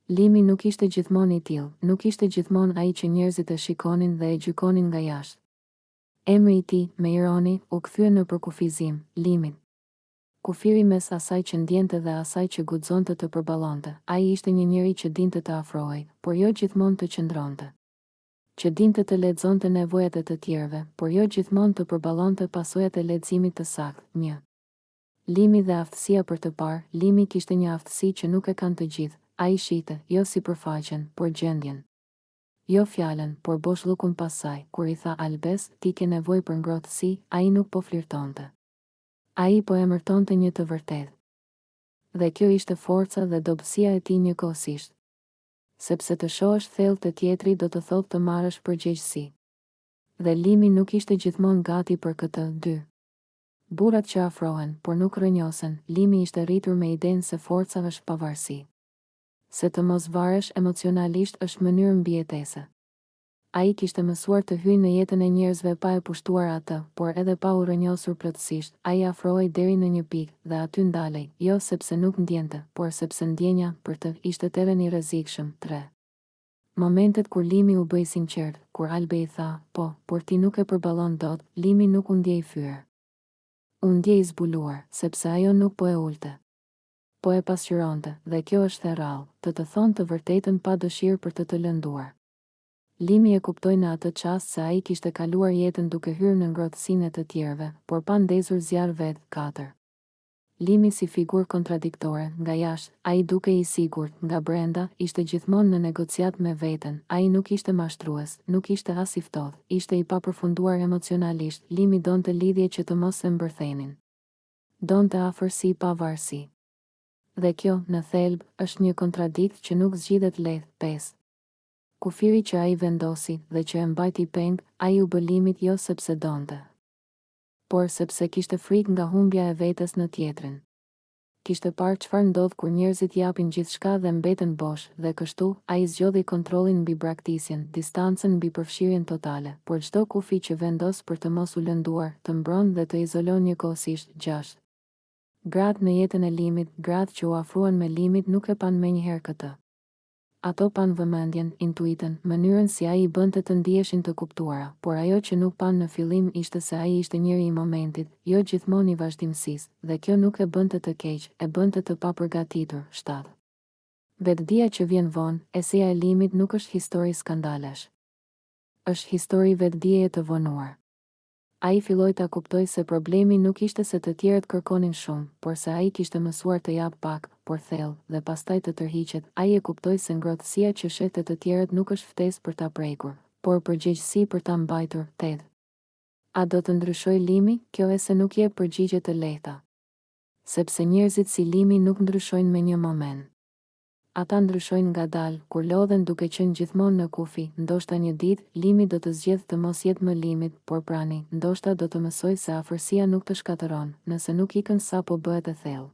Limi nuk ishte gjithmonë i tillë, nuk ishte gjithmonë ai që njerëzit e shikonin dhe e gjykonin nga jashtë. Emri i tij, me ironi, u kthye në përkufizim, Limin. Kufiri mes asaj që ndjente dhe asaj që guxonte të përballonte. Ai ishte një njeri që dinte të afrohej, por jo gjithmonë të qëndronte. Që dinte të lexonte nevojat e të tjerëve, por jo gjithmonë të përballonte pasojat e leximit të saktë. Një. Limi dhe aftësia për të parë. Limi kishte një aftësi që nuk e kanë të gjithë. Ai shihte, jo sipërfaqen, por gjendjen. Jo fjalën, por boshllukun pas saj. Kur i tha Albes, ti ke nevojë për ngrohtësi, ai nuk po flirtonte. Ai po emërtonte një të vërtetë. Dhe kjo ishte forca dhe dobësia e tij njëkohësisht. Sepse të shohësh thellë të tjetri do të thotë të marrësh përgjegjësi. Dhe Limi nuk ishte gjithmonë gati për këtë. 2. Burrat që afrohen, por nuk rrënjosen. Limi ishte rritur me idenë se forca është pavarësi. Se të mos varesh emocionalisht është mënyrë mbijetese. Ai kishte mësuar të hyjë në jetën e njerëzve pa e pushtuar atë, por edhe pa u rrënjosur plotësisht. Ai afrohej deri në një pikë dhe aty ndalej, jo sepse nuk ndjente, por sepse ndjenja për të ishte terren i rrezikshëm. 3. Momentet kur Limi u bëi sinqert, kur Albe i tha, po, por ti nuk e përballon dot, Limi nuk u ndjej fyer. U ndjej zbuluar, sepse ajo nuk po e ulte. Po e pasqyronte, dhe kjo është e rrallë, të thonë të vërtetën pa dëshirë për të lënduar. Limi e kuptoi në atë çast se ai kishte kaluar jetën duke hyrë në ngrohtësinë e të tjerëve, por pa ndezur zjarr vetë. 4. Limi si figurë kontradiktore, nga jashtë, ai duke i sigurt, nga brenda, ishte gjithmonë në negociat me veten. Ai nuk ishte mashtrues, nuk ishte as i ftohtë, ishte i papërfunduar emocionalisht. Limi donte lidhje që të mos e mbërthenin. Donte afërsi pa varësi. Dhe kjo, në thelb, është një kontradikt që nuk zgjidhet lehtë. 5. Kufiri që ai vendosi dhe që e mbajti peng, ai u bë Limit jo sepse donte, por sepse kishte frikë nga humbja e vetes në tjetrin. Kishte parë çfarë ndodh kur njerëzit japin gjithçka dhe mbeten bosh, dhe kështu ai zgjodhi kontrollin mbi braktisjen, distancën mbi përfshirjen totale, por çdo kufi që vendos për të mos u lënduar, të mbron dhe të izolon njëkohësisht. 6. Gratë në jetën e Limit, gratë që u afruan me Limit nuk e pan menjëherë këtë. Ato pan vëmendjen, intuitën, mënyrën si ai i bënte të ndiheshin të kuptuara, por ajo që nuk pan në fillim ishte se ai ishte njeri i momentit, jo gjithmonë i vazhdimësisë, dhe kjo nuk e bënte të keq, e bënte të papërgatitur. 7. Vetdia që vjen vonë. Eseja e Limit nuk është histori skandalesh. Është histori vetdieje të vonuar. Ai filloi ta kuptoi se problemi nuk ishte se të tjerët kërkonin shumë, por se ai kishte mësuar të jap pak, por thellë, dhe pastaj të tërhiqet. Ai e kuptoi se ngrohtësia që shehte të tjerët nuk është ftesë për ta prekur, por përgjegjësi për ta mbajtur. 8. A do të ndryshoj Limi? Kjo e se nuk jep përgjigje të lehta. Sepse njerëzit si Limi nuk ndryshojnë me një moment. Ata ndryshojnë ngadalë, kur lodhen duke qenë gjithmonë në kufi. Ndoshta një ditë, Limi do të zgjedhë të mos jetë më Limit, por prani. Ndoshta do të mësoj se afërsia nuk të shkatëron, nëse nuk ikën sa po bëhet e thellë.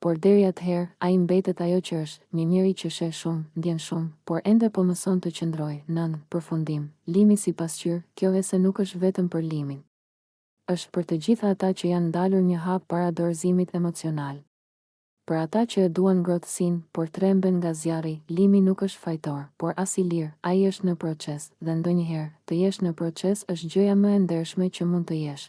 Por deri atëherë, ai mbetet ajo që është, një njeri që sheh shumë, ndjen shumë, por ende po mëson të qëndrojë. 9. Përfundim. Limi si pasqyrë. Kjo e se nuk është vetëm për Limin. Është për të gjitha ata që janë ndalur një hap para dorëzimit emocional. Për ata që e duan ngrohtësinë, por tremben nga zjarri. Limi nuk është fajtor, por as i lirë. Ai është në proces, dhe ndonjëherë, të jesh në proces është gjëja më e ndershme që mund të jesh.